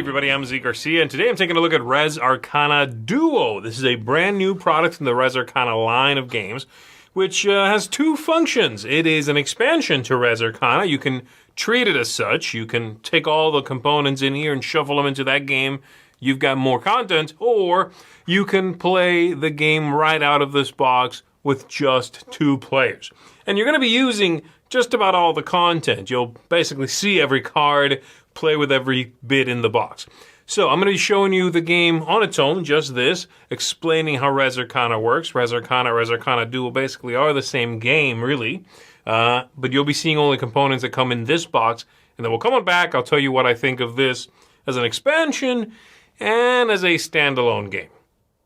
everybody, I'm Z Garcia, and today I'm taking a look at Res Arcana Duo. This is a brand new product in the Res Arcana line of games, which has two functions. It is an expansion to Res Arcana. You can treat it as such. You can take all the components in here and shuffle them into that game. You've got more content, or you can play the game right out of this box with just 2 players. And you're going to be using just about all the content. You'll basically see every card, play with every bit in the box. So I'm going to be showing you the game on its own, just this, explaining how Res Arcana works. Res Arcana Duo basically are the same game, really. But you'll be seeing only components that come in this box. And then we'll come on back, I'll tell you what I think of this as an expansion and as a standalone game.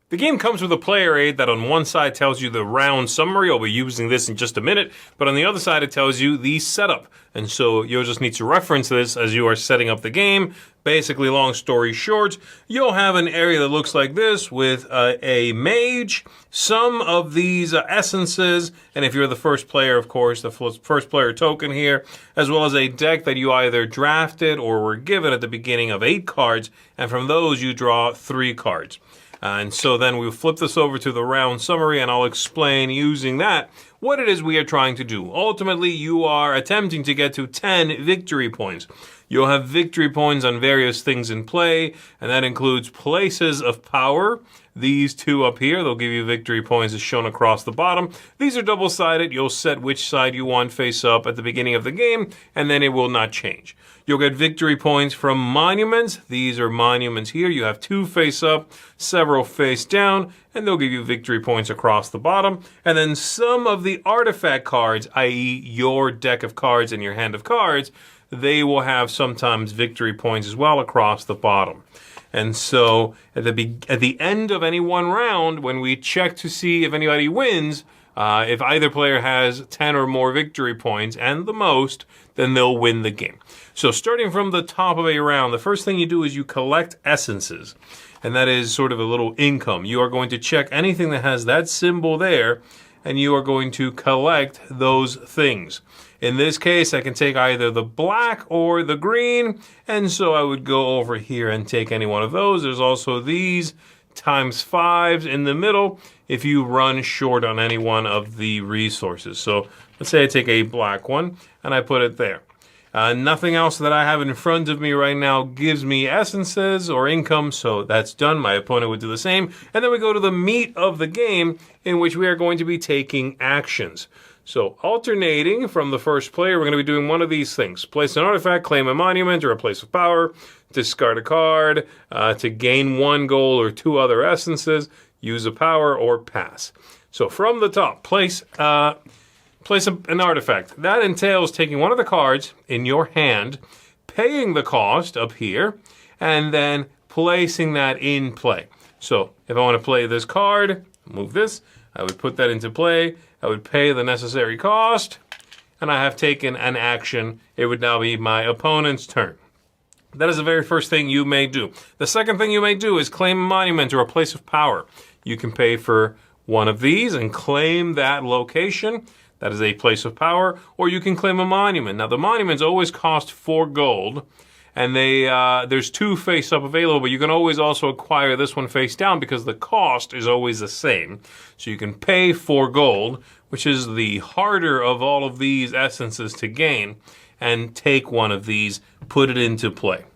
The game comes with a player aid that on one side tells you the round summary. I'll be using this in just a minute. But on the other side, it tells you the setup. And so you'll just need to reference this as you are setting up the game. Basically, long story short, you'll have an area that looks like this with a mage, some of these essences, and if you're the first player, of course, the first player token here, as well as a deck that you either drafted or were given at the beginning of 8 cards. And from those, you draw 3 cards. And so then we'll flip this over to the round summary, and I'll explain using that what it is we are trying to do. Ultimately, you are attempting to get to 10 victory points. You'll have victory points on various things in play, and that includes places of power. These 2 up here, they'll give you victory points as shown across the bottom. These are double-sided. You'll set which side you want face up at the beginning of the game, and then it will not change. You'll get victory points from monuments. These are monuments here. You have 2 face up, several face down, and they'll give you victory points across the bottom. And then some of the artifact cards, i.e. your deck of cards and your hand of cards, they will have sometimes victory points as well across the bottom. And so at the end of any one round, when we check to see if anybody wins, if either player has 10 or more victory points, and the most, then they'll win the game. So starting from the top of a round, the first thing you do is you collect essences. And that is sort of a little income. You are going to check anything that has that symbol there, and you are going to collect those things. In this case, I can take either the black or the green, and so I would go over here and take any one of those. There's also these ×5s in the middle if you run short on any one of the resources. So let's say I take a black one and I put it there. Nothing else that I have in front of me right now gives me essences or income, so that's done. My opponent would do the same. And then we go to the meat of the game, in which we are going to be taking actions. So alternating from the first player, we're going to be doing one of these things. Place an artifact, claim a monument or a place of power, discard a card, to gain 1 gold or 2 other essences, use a power, or pass. So from the top, place an artifact. That entails taking one of the cards in your hand, paying the cost up here, and then placing that in play. So if I want to play this card, move this, I would put that into play, I would pay the necessary cost, and I have taken an action. It would now be my opponent's turn. That is the very first thing you may do. The second thing you may do is claim a monument or a place of power. You can pay for one of these and claim that location. That is a place of power, or you can claim a monument. Now, the monuments always cost 4 gold, and there's 2 face up available, but you can always also acquire this one face down because the cost is always the same. So you can pay 4 gold, which is the harder of all of these essences to gain, and take one of these, put it into play.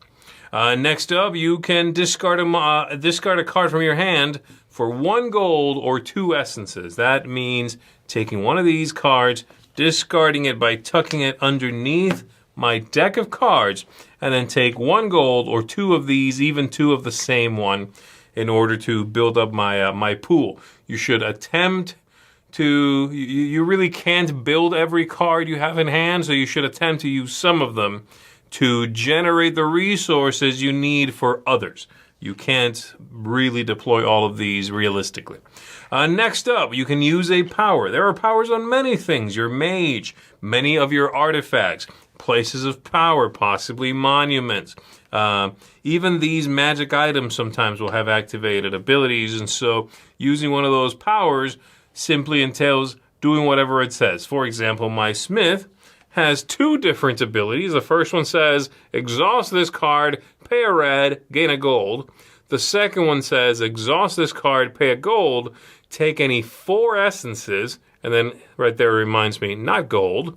Next up, you can discard a card from your hand for 1 gold or 2 essences. That means taking one of these cards, discarding it by tucking it underneath my deck of cards, and then take 1 gold or 2 of these, even 2 of the same one, in order to build up my pool. You should attempt to, you really can't build every card you have in hand, so you should attempt to use some of them to generate the resources you need for others. You can't really deploy all of these realistically. Next up, you can use a power. There are powers on many things. Your mage, many of your artifacts, places of power, possibly monuments. Even these magic items sometimes will have activated abilities, and so using one of those powers simply entails doing whatever it says. For example, my smith has two different abilities. The first one says, exhaust this card, pay a red, gain a gold. The second one says, exhaust this card, pay a gold, take any 4 essences, and then right there reminds me, not gold,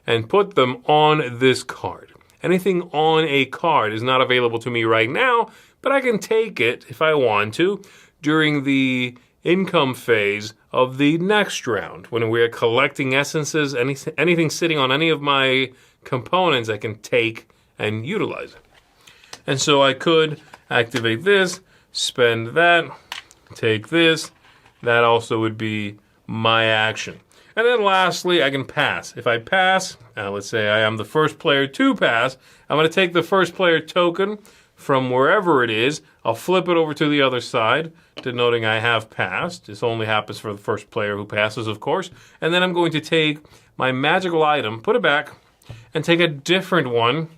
and put them on this card. Anything on a card is not available to me right now, but I can take it if I want to during the income phase of the next round. When we're collecting essences, anything sitting on any of my components, I can take and utilize it. And so I could activate this, spend that, take this. That also would be my action. And then lastly, I can pass. If I pass, let's say I am the first player to pass, I'm going to take the first player token from wherever it is. I'll flip it over to the other side, denoting I have passed. This only happens for the first player who passes, of course. And then I'm going to take my magical item, put it back, and take a different one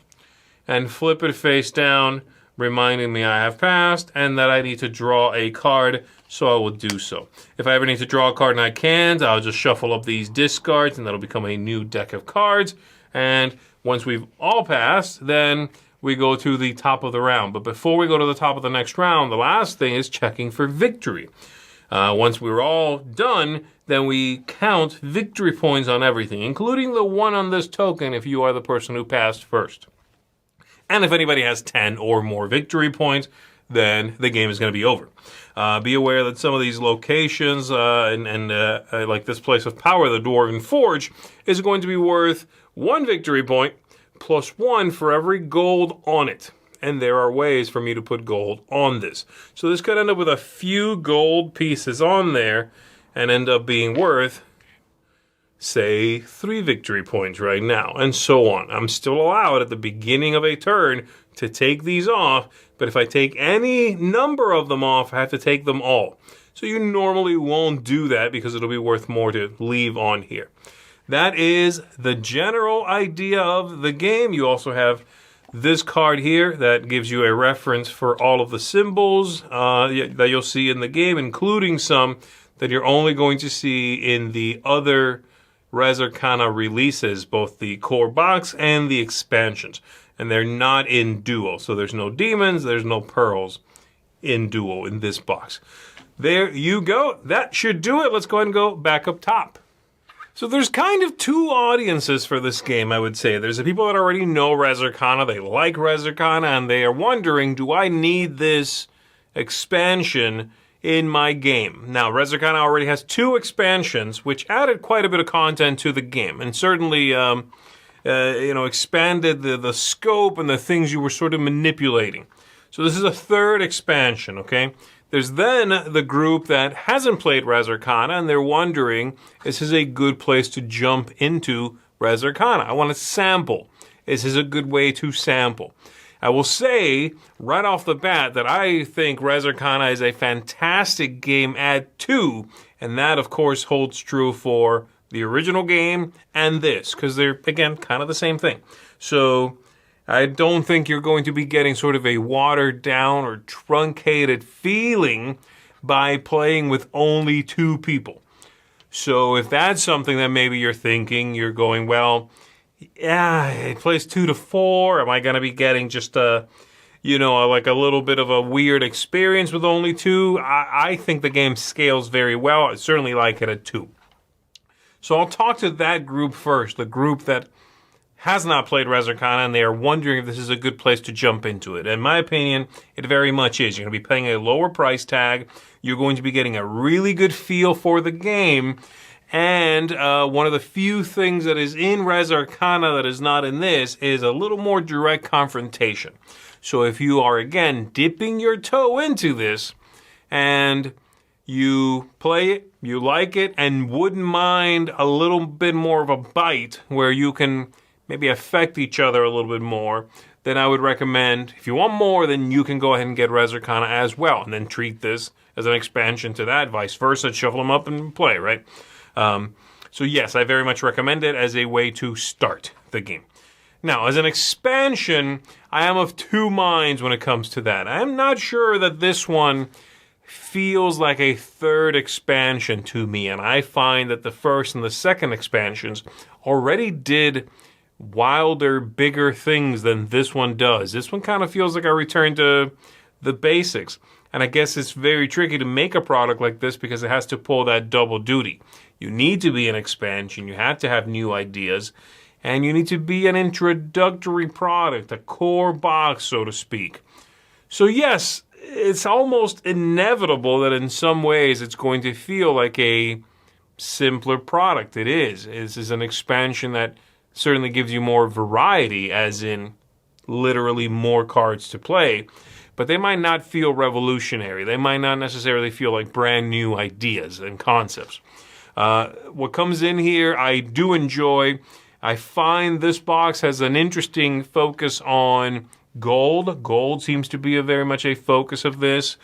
and flip it face down, reminding me I have passed and that I need to draw a card, so I will do so. If I ever need to draw a card and I can't, I'll just shuffle up these discards and that'll become a new deck of cards. And once we've all passed, then we go to the top of the round. But before we go to the top of the next round, the last thing is checking for victory. Once we're all done, then we count victory points on everything, including the one on this token if you are the person who passed first. And if anybody has 10 or more victory points, then the game is going to be over. Be aware that some of these locations, like this place of power, the Dwarven Forge, is going to be worth 1 victory point plus 1 for every gold on it. And there are ways for me to put gold on this. So this could end up with a few gold pieces on there and end up being worth, say, 3 victory points right now, and so on. I'm still allowed at the beginning of a turn to take these off, but if I take any number of them off, I have to take them all. So you normally won't do that because it'll be worth more to leave on here. That is the general idea of the game. You also have this card here that gives you a reference for all of the symbols that you'll see in the game, including some that you're only going to see in the other Res Arcana releases, both the core box and the expansions. And they're not in Duel. So there's no demons, there's no pearls in Duel in this box. There you go. That should do it. Let's go ahead and go back up top. So there's kind of two audiences for this game, I would say. There's the people that already know Res Arcana, they like Res Arcana, and they are wondering, do I need this expansion in my game? Now, Res Arcana already has 2 expansions, which added quite a bit of content to the game, and certainly, expanded the scope and the things you were sort of manipulating. So this is a 3rd expansion, okay? There's then the group that hasn't played Res Arcana, and they're wondering, is this a good place to jump into Res Arcana? I want to sample. Is this a good way to sample? I will say right off the bat that I think Res Arcana is a fantastic game at 2, and that, of course, holds true for the original game and this, because they're, again, kind of the same thing. So I don't think you're going to be getting sort of a watered down or truncated feeling by playing with only 2 people. So if that's something that maybe you're thinking, you're going, well, yeah, it plays 2 to 4. Am I going to be getting just like a little bit of a weird experience with only 2? I think the game scales very well. I certainly like it at 2. So I'll talk to that group first, the group that has not played Res Arcana, and they are wondering if this is a good place to jump into it. In my opinion, it very much is. You're going to be paying a lower price tag. You're going to be getting a really good feel for the game. And one of the few things that is in Res Arcana that is not in this is a little more direct confrontation. So if you are, again, dipping your toe into this and you play it, you like it, and wouldn't mind a little bit more of a bite where you can maybe affect each other a little bit more, then I would recommend, if you want more, then you can go ahead and get Res Arcana as well, and then treat this as an expansion to that, vice versa, shuffle them up and play, right? So yes, I very much recommend it as a way to start the game. Now, as an expansion, I am of 2 minds when it comes to that. I am not sure that this one feels like a 3rd expansion to me, and I find that the 1st and the 2nd expansions already did wilder, bigger things than this one does. This one kind of feels like a return to the basics. And I guess it's very tricky to make a product like this because it has to pull that double duty. You need to be an expansion, you have to have new ideas, and you need to be an introductory product, a core box, so to speak. So yes, it's almost inevitable that in some ways it's going to feel like a simpler product. It is. This is an expansion that certainly gives you more variety, as in literally more cards to play. But they might not feel revolutionary. They might not necessarily feel like brand new ideas and concepts. What comes in here, I do enjoy. I find this box has an interesting focus on gold. Gold seems to be very much a focus of this,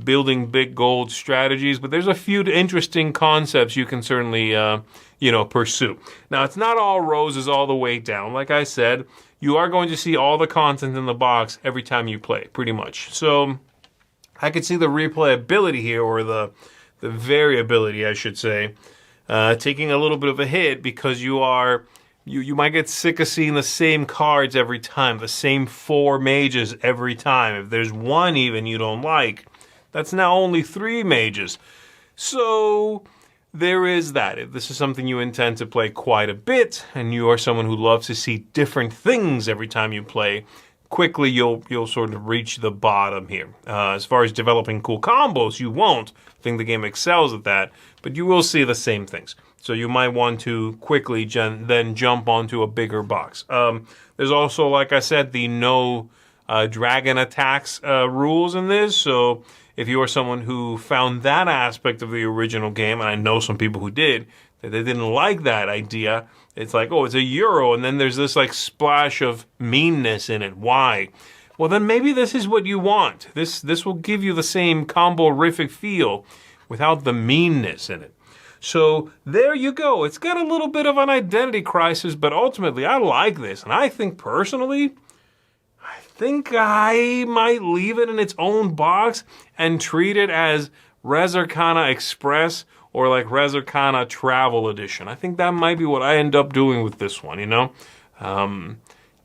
building big gold strategies. But there's a few interesting concepts you can certainly, pursue. Now, it's not all roses all the way down. Like I said, you are going to see all the content in the box every time you play, pretty much. So I could see the replayability here, or the variability, I should say, taking a little bit of a hit because you might get sick of seeing the same cards every time, the same 4 mages every time. If there's one even you don't like, that's now only 3 mages. So there is that. If this is something you intend to play quite a bit, and you are someone who loves to see different things every time you play, quickly you'll sort of reach the bottom here. As far as developing cool combos, you won't. I think the game excels at that, but you will see the same things. So you might want to quickly then jump onto a bigger box. There's also, like I said, the no dragon attacks rules in this. So if you are someone who found that aspect of the original game, and I know some people who did, that they didn't like that idea, it's like, oh, it's a euro, and then there's this like splash of meanness in it. Why? Well, then maybe this is what you want. This will give you the same combo-rific feel without the meanness in it. So there you go. It's got a little bit of an identity crisis, but ultimately I like this. And I think personally, I might leave it in its own box and treat it as Res Arcana Express or like Res Arcana Travel Edition. I think that might be what I end up doing with this one,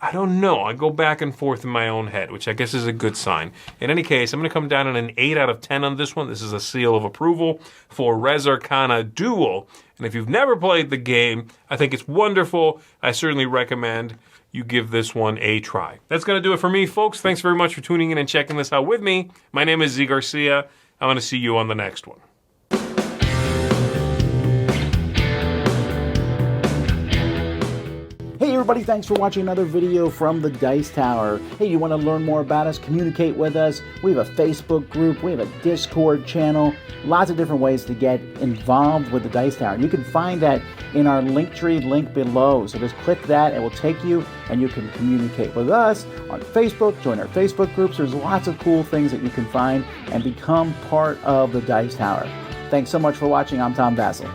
I don't know. I go back and forth in my own head, which I guess is a good sign. In any case, I'm going to come down on an 8 out of 10 on this one. This is a seal of approval for Res Arcana Duel. And if you've never played the game, I think it's wonderful. I certainly recommend you give this one a try. That's going to do it for me, folks. Thanks very much for tuning in and checking this out with me. My name is Z Garcia. I'm going to see you on the next one. Hey everybody, thanks for watching another video from the Dice Tower. Hey, you want to learn more about us, communicate with us? We have a Facebook group, we have a Discord channel, lots of different ways to get involved with the Dice Tower. You can find that in our Linktree link below. So just click that, it will take you and you can communicate with us on Facebook, join our Facebook groups. There's lots of cool things that you can find and become part of the Dice Tower. Thanks so much for watching. I'm Tom Vasel.